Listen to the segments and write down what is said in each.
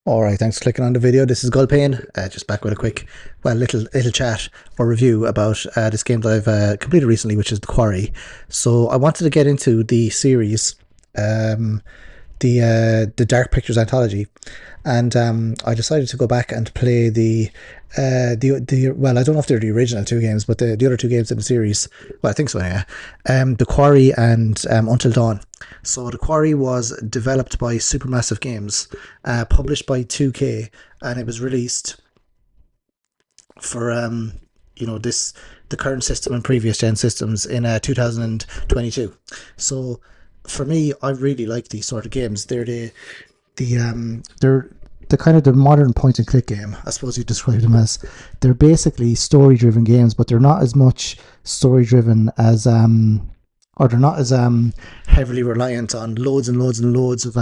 All right, thanks for clicking on the video. This is Gulpane, just back with a quick, little chat or review about this game that I've completed recently, which is the Quarry. So I wanted to get into the series, um, the Dark Pictures anthology, and I decided to go back and play the well, I don't know if they're the original two games, but the other two games in the series. Well, I think so anyway. The Quarry and Until Dawn. So the Quarry was developed by Supermassive Games, published by 2K, and it was released for this the current system and previous gen systems in 2022. So for me, I really like these sort of games. They're the kind of the modern point and click game, I suppose you describe them as. They're basically story driven games, but they're not as much story driven as or they're not as heavily reliant on loads and loads and loads of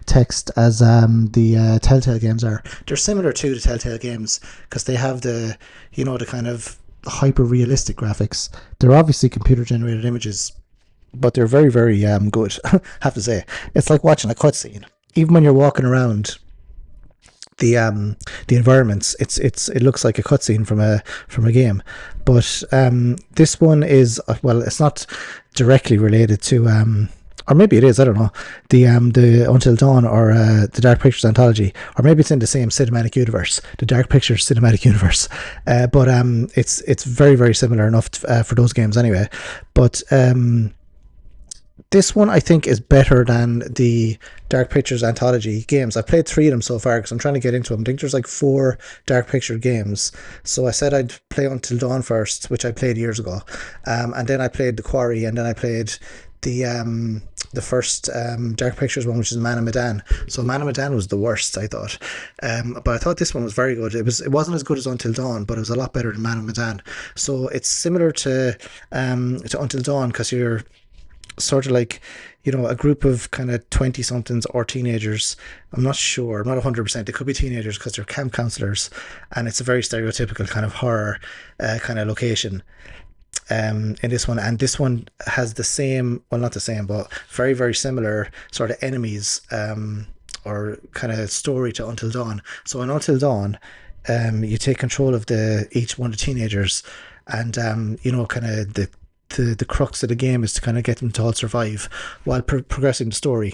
text as the Telltale games are. They're similar to the Telltale games because they have the kind of hyper realistic graphics. They're obviously computer generated images, but they're very, very good. I have to say, it's like watching a cutscene. Even when you're walking around the environments, it looks like a cutscene from a game. But this one is well, it's not directly related to or maybe it is. I don't know, the Until Dawn or the Dark Pictures anthology, or maybe it's in the same cinematic universe, the Dark Pictures cinematic universe. But it's very, very similar enough for those games anyway. But this one I think is better than the Dark Pictures anthology games. I've played three of them so far because I'm trying to get into them. I think there's like four Dark Picture games. So I said I'd play Until Dawn first, which I played years ago, and then I played the Quarry, and then I played the first Dark Pictures one, which is Man of Medan. So Man of Medan was the worst, I thought, but I thought this one was very good. It wasn't as good as Until Dawn, but it was a lot better than Man of Medan. So it's similar to Until Dawn because you're sort of like, a group of kind of 20 somethings or teenagers. I'm not sure, I'm not 100%. They could be teenagers because they're camp counselors, and it's a very stereotypical kind of horror kind of location in this one. And this one has the same, well, not the same, but very, very similar sort of enemies or kind of story to Until Dawn. So in Until Dawn, you take control of each one of the teenagers, and kind of the crux of the game is to kind of get them to all survive while progressing the story.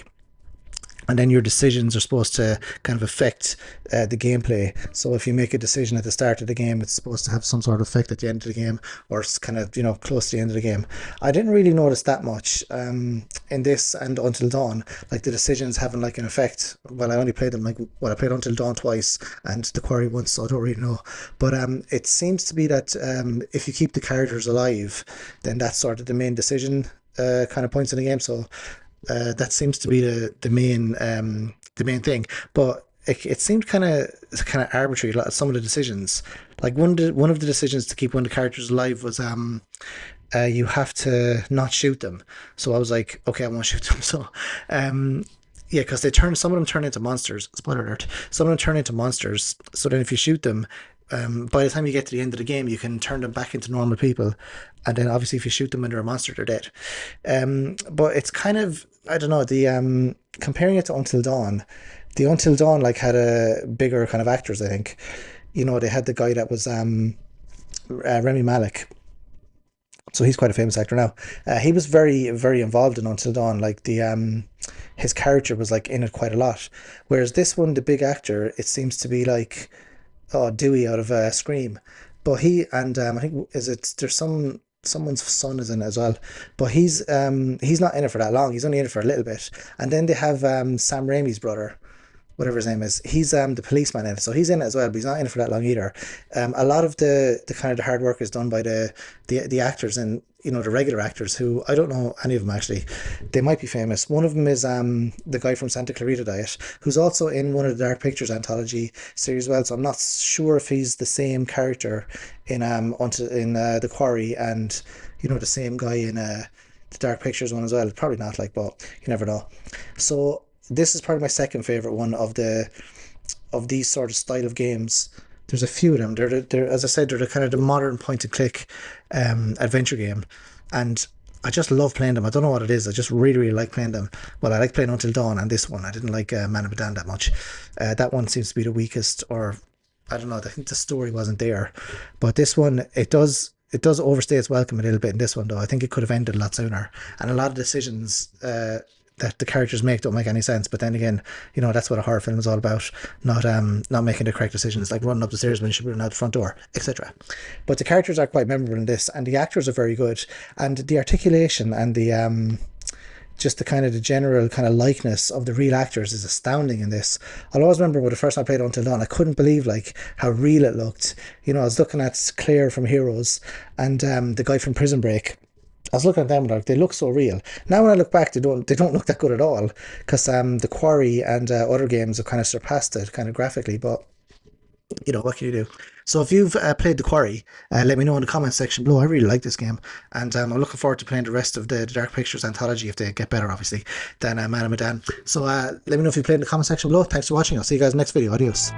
And then your decisions are supposed to kind of affect the gameplay. So if you make a decision at the start of the game, it's supposed to have some sort of effect at the end of the game, or it's kind of close to the end of the game. I didn't really notice that much in this and Until Dawn, like the decisions having like an effect. Well, I only played them I played Until Dawn twice and the Quarry once, so I don't really know. But it seems to be that if you keep the characters alive, then that's sort of the main decision kind of points in the game. So that seems to be the main thing. But it seemed kind of arbitrary. Some of the decisions, like one of the decisions to keep one of the characters alive was you have to not shoot them. So I was like, okay, I won't shoot them. So yeah, because some of them turn into monsters. Spoiler alert. Some of them turn into monsters. So then if you shoot them, by the time you get to the end of the game, you can turn them back into normal people. And then obviously if you shoot them when they're a monster, they're dead. But it's kind of, I don't know, the comparing it to Until Dawn, the Until Dawn like had a bigger kind of actors, I think. They had the guy that was Remy Malek. So he's quite a famous actor now. He was very, very involved in Until Dawn. Like his character was like in it quite a lot. Whereas this one, the big actor, it seems to be like, oh, Dewey out of Scream. But he and I think there's someone's son is in it as well, but he's not in it for that long. He's only in it for a little bit. And then they have Sam Raimi's brother, whatever his name is. He's the policeman in it, so he's in it as well, but he's not in it for that long either. A lot of the kind of the hard work is done by the actors, and the regular actors, who I don't know any of them actually. They might be famous. One of them is the guy from Santa Clarita Diet, who's also in one of the Dark Pictures anthology series as well. So I'm not sure if he's the same character in the Quarry, and the same guy in the Dark Pictures one as well. Probably not, but you never know. So this is probably my second favorite one of these sort of style of games. There's a few of them. They're as I said, they're the kind of the modern point and click adventure game, and I just love playing them. I don't know what it is. I just really, really like playing them. Well, I like playing Until Dawn and this one. I didn't like Man of Medan that much. That one seems to be the weakest, or I don't know. I think the story wasn't there. But this one, it does overstay its welcome a little bit in this one, though. I think it could have ended a lot sooner. And a lot of decisions that the characters make don't make any sense. But then again, that's what a horror film is all about. Not making the correct decisions, like running up the stairs when you should be running out the front door, etc. But the characters are quite memorable in this, and the actors are very good. And the articulation and the just the kind of the general kind of likeness of the real actors is astounding in this. I'll always remember when the first time I played Until Dawn, I couldn't believe like how real it looked. I was looking at Claire from Heroes and the guy from Prison Break. I was looking at them like they look so real. Now when I look back, they don't look that good at all, because the Quarry and other games have kind of surpassed it kind of graphically. But what can you do? So if you've played the Quarry, let me know in the comment section below. I really like this game, and I'm looking forward to playing the rest of the Dark Pictures anthology if they get better, obviously, than Man of Medan. So let me know if you played in the comment section below. Thanks for watching. I'll see you guys in the next video. Adios.